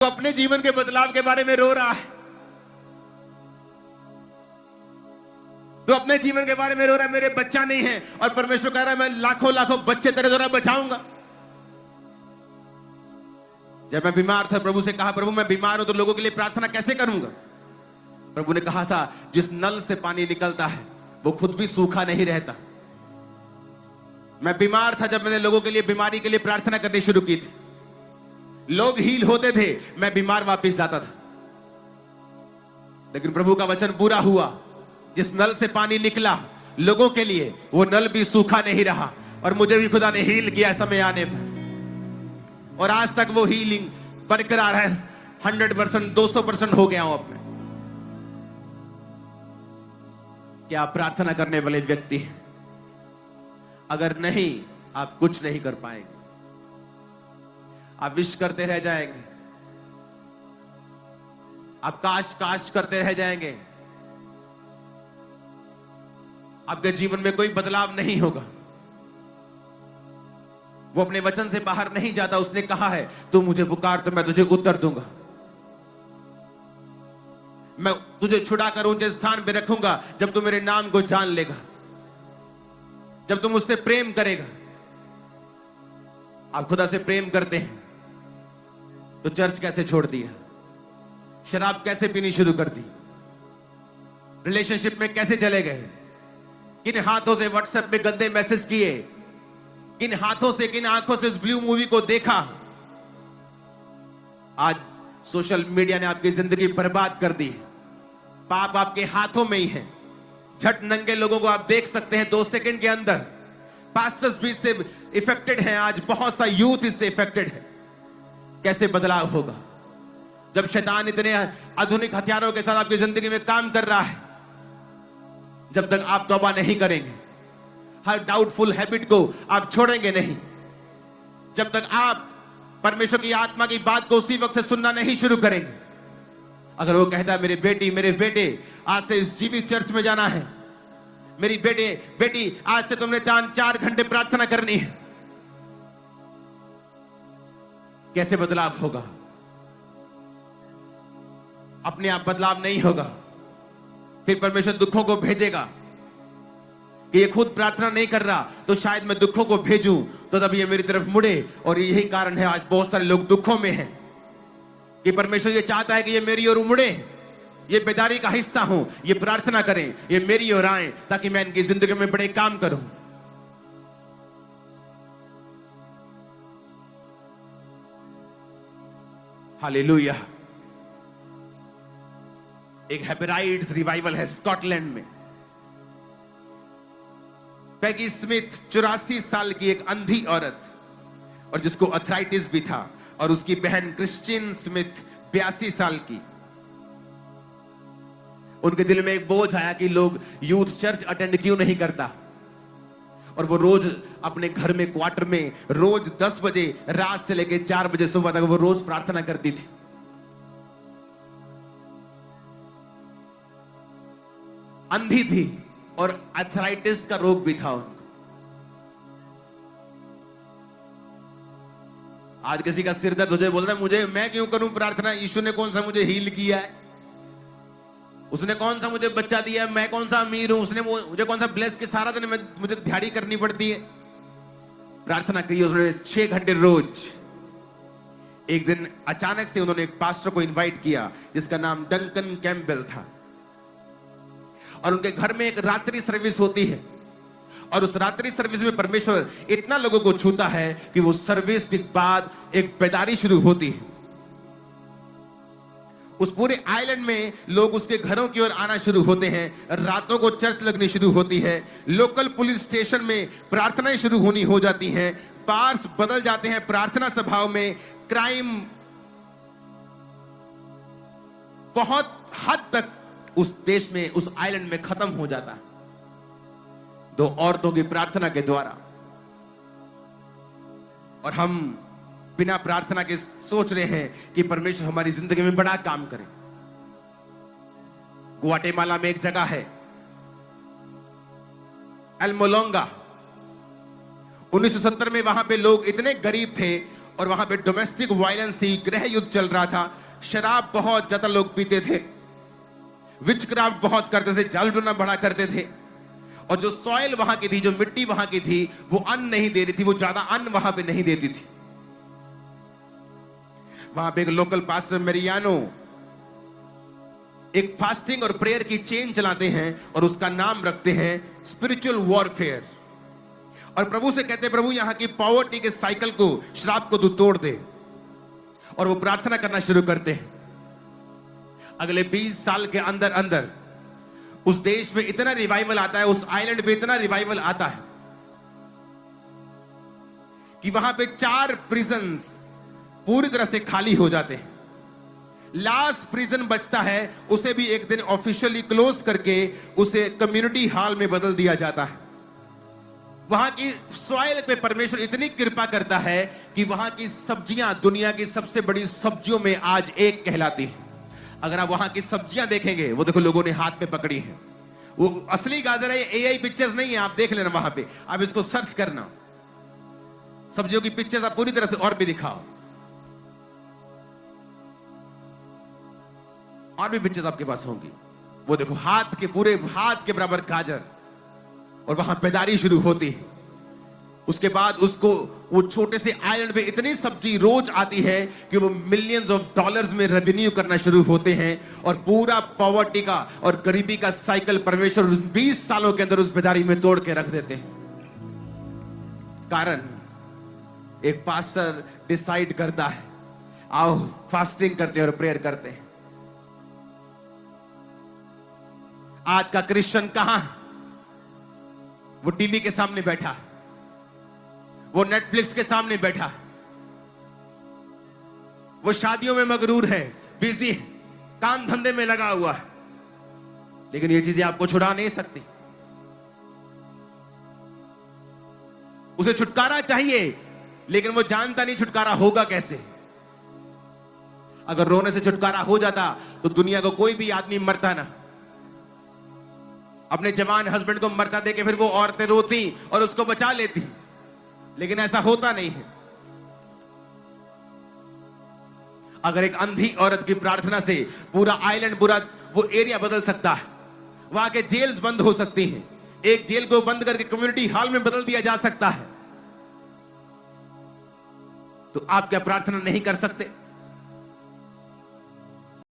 तो अपने जीवन के बदलाव के बारे में रो रहा है, तो अपने जीवन के बारे में रो रहा है, मेरे बच्चा नहीं है, और परमेश्वर कह रहा है मैं लाखों लाखों बच्चे तेरे द्वारा बचाऊंगा। जब मैं बीमार था, प्रभु से कहा, प्रभु मैं बीमार हूं तो लोगों के लिए प्रार्थना कैसे करूंगा? प्रभु ने कहा था, जिस नल से पानी निकलता है वो खुद भी सूखा नहीं रहता। मैं बीमार था जब मैंने लोगों के लिए बीमारी के लिए प्रार्थना करनी शुरू की थी। लोग हील होते थे, मैं बीमार वापस जाता था। लेकिन प्रभु का वचन पूरा हुआ, जिस नल से पानी निकला लोगों के लिए, वो नल भी सूखा नहीं रहा, और मुझे भी खुदा ने हील किया समय आने पर। और आज तक वो हीलिंग बरकरार है, 100%, 200% हो गया हूं अब मैं। क्या आप प्रार्थना करने वाले व्यक्ति हैं? अगर नहीं, आप कुछ नहीं कर पाएंगे। आप विश करते रह जाएंगे, आप काश काश करते रह जाएंगे, आपके जीवन में कोई बदलाव नहीं होगा। वो अपने वचन से बाहर नहीं जाता। उसने कहा है, तू मुझे पुकार तो मैं तुझे उत्तर दूंगा, मैं तुझे छुड़ाकर ऊंचे स्थान पे रखूंगा जब तू मेरे नाम को जान लेगा, जब तुम मुझसे प्रेम करेगा। आप खुदा से प्रेम करते हैं तो चर्च कैसे छोड़ दिया, शराब कैसे पीनी शुरू कर दी, रिलेशनशिप में कैसे चले गए, किन हाथों से व्हाट्सएप में गंदे मैसेज किए, किन हाथों से, किन आंखों से उस ब्लू मूवी को देखा। आज सोशल मीडिया ने आपकी जिंदगी बर्बाद कर दी। पाप आपके हाथों में ही है। झट नंगे लोगों को आप देख सकते हैं 2 सेकंड के अंदर। पास्टर्स भी इससे इफेक्टेड हैं, आज बहुत सा यूथ इससे इफेक्टेड है। कैसे बदलाव होगा जब शैतान इतने आधुनिक हथियारों के साथ आपकी जिंदगी में काम कर रहा है? जब तक आप तौबा नहीं करेंगे, हर डाउटफुल हैबिट को आप छोड़ेंगे नहीं, जब तक आप परमेश्वर की आत्मा की बात को उसी वक्त से सुनना नहीं शुरू करेंगे। अगर वो कहता है, मेरे बेटे आज से इस जीवित चर्च में जाना है, मेरी बेटी आज से तुमने 4 घंटे प्रार्थना करनी है, कैसे बदलाव होगा? अपने आप बदलाव नहीं होगा। फिर परमेश्वर दुखों को भेजेगा कि ये खुद प्रार्थना नहीं कर रहा, तो शायद मैं दुखों को भेजूं तो तब ये मेरी तरफ मुड़े। और यही कारण है आज बहुत सारे लोग दुखों में हैं, कि परमेश्वर ये चाहता है कि ये मेरी ओर मुड़े, ये बेदारी का हिस्सा हूं, ये प्रार्थना करें, ये मेरी ओर आए, ताकि मैं इनकी जिंदगी में बड़े काम करूं। हालेलुया। एक हेपेराइड्स रिवाइवल है स्कॉटलैंड में। पैगी स्मिथ 84 साल की एक अंधी औरत, और जिसको अर्थराइटिस भी था, और उसकी बहन क्रिस्टीन स्मिथ 82 साल की। उनके दिल में एक बोझ आया कि लोग यूथ चर्च अटेंड क्यों नहीं करता, और वो रोज अपने घर में क्वार्टर में रोज 10 बजे रात से लेकर 4 बजे सुबह तक वो रोज प्रार्थना करती थी। अंधी थी और अर्थराइटिस का रोग भी था उनको। आज किसी का सिर दर्द हो जाए, बोलता है मुझे, मैं क्यों करूं प्रार्थना, यीशु ने कौन सा मुझे हील किया है, उसने कौन सा मुझे बच्चा दिया है, मैं कौन सा अमीर हूं, उसने मुझे कौन सा ब्लेस के, सारा दिन मुझे दिहाड़ी करनी पड़ती है। प्रार्थना की उसने 6 घंटे रोज। एक दिन अचानक से उन्होंने एक पास्टर को इनवाइट किया जिसका नाम डंकन कैम्पबेल था, और उनके घर में एक रात्रि सर्विस होती है, और उस रात्रि सर्विस में परमेश्वर इतना लोगों को छूता है कि वो सर्विस के बाद एक बेदारी शुरू होती है। उस पूरे आइलैंड में लोग उसके घरों की ओर आना शुरू होते हैं, रातों को चर्च लगनी शुरू होती है, लोकल पुलिस स्टेशन में प्रार्थनाएं शुरू होनी हो जाती हैं, बार्स बदल जाते हैं प्रार्थना सभाओं में, क्राइम बहुत हद तक उस देश में, उस आइलैंड में खत्म हो जाता है 2 औरतों की प्रार्थना के द्वारा। और हम बिना प्रार्थना के सोच रहे हैं कि परमेश्वर हमारी जिंदगी में बड़ा काम करे। ग्वाटेमाला में एक जगह है एल्मोलोंगा। 1970 में वहां पे लोग इतने गरीब थे, और वहां पे डोमेस्टिक वायलेंस थी, गृह युद्ध चल रहा था, शराब बहुत ज्यादा लोग पीते थे, विचक्राफ्ट बहुत करते थे, जाल टूना बड़ा करते थे। और जो सॉइल वहां की थी, जो मिट्टी वहां की थी, वो अन्न नहीं दे रही थी, वो ज्यादा अन्न वहां पे नहीं देती थी। वहां पे एक लोकल पास्टर मेरियानो एक फास्टिंग और प्रेयर की चेन चलाते हैं और उसका नाम रखते हैं स्पिरिचुअल वॉरफेयर। और प्रभु से कहते हैं, प्रभु यहां की पॉवर्टी के साइकिल को, श्राप को तू तोड़ दे। और वो प्रार्थना करना शुरू करते हैं। अगले 20 साल के अंदर अंदर उस देश में इतना रिवाइवल आता है, उस आइलैंड पे इतना रिवाइवल आता है कि वहां पे 4 प्रिजन्स पूरी तरह से खाली हो जाते हैं। लास्ट प्रिजन बचता है, उसे भी एक दिन ऑफिशियली क्लोज करके उसे कम्युनिटी हॉल में बदल दिया जाता है। वहां की सॉइल पे परमेश्वर इतनी कृपा करता है कि वहां की सब्जियां दुनिया की सबसे बड़ी सब्जियों में आज एक कहलाती है। अगर आप वहां की सब्जियां देखेंगे, वो देखो लोगों ने हाथ में पकड़ी है, वो असली गाजर है, एआई पिक्चर्स नहीं है। आप देख लेना, वहां पे आप इसको सर्च करना, सब्जियों की पिक्चर्स आप पूरी तरह से और भी दिखाओ, और भी पिक्चर्स आपके पास होंगी। वो देखो हाथ के, पूरे हाथ के बराबर गाजर, और वहां पैदारी शुरू होती है। उसके बाद उसको वो छोटे से आइलैंड पे इतनी सब्जी रोज आती है कि वो मिलियंस ऑफ डॉलर्स में रेवेन्यू करना शुरू होते हैं। और पूरा पॉवर्टी का और गरीबी का साइकिल परमेश्वर 20 सालों के अंदर उस पैदारी में तोड़ के रख देते हैं। कारण एक पास्टर डिसाइड करता है, आओ फास्टिंग करते हैं और प्रेयर करते हैं। आज का क्रिश्चियन कहां है? वो टीवी के सामने बैठा है, वो नेटफ्लिक्स के सामने बैठा है, वो शादियों में मगरूर है, बिजी है, काम धंधे में लगा हुआ है। लेकिन ये चीजें आपको छुड़ा नहीं सकती। उसे छुटकारा चाहिए, लेकिन वो जानता नहीं छुटकारा होगा कैसे। अगर रोने से छुटकारा हो जाता तो दुनिया को कोई भी आदमी मरता ना। अपने जवान हस्बैंड को मरता देके फिर वो औरतें रोती और उसको बचा लेती, लेकिन ऐसा होता नहीं है। अगर एक अंधी औरत की प्रार्थना से पूरा आइलैंड, पूरा वो एरिया बदल सकता है, वहां के जेल्स बंद हो सकती हैं, एक जेल को बंद करके कम्युनिटी हॉल में बदल दिया जा सकता है, तो आप क्या प्रार्थना नहीं कर सकते?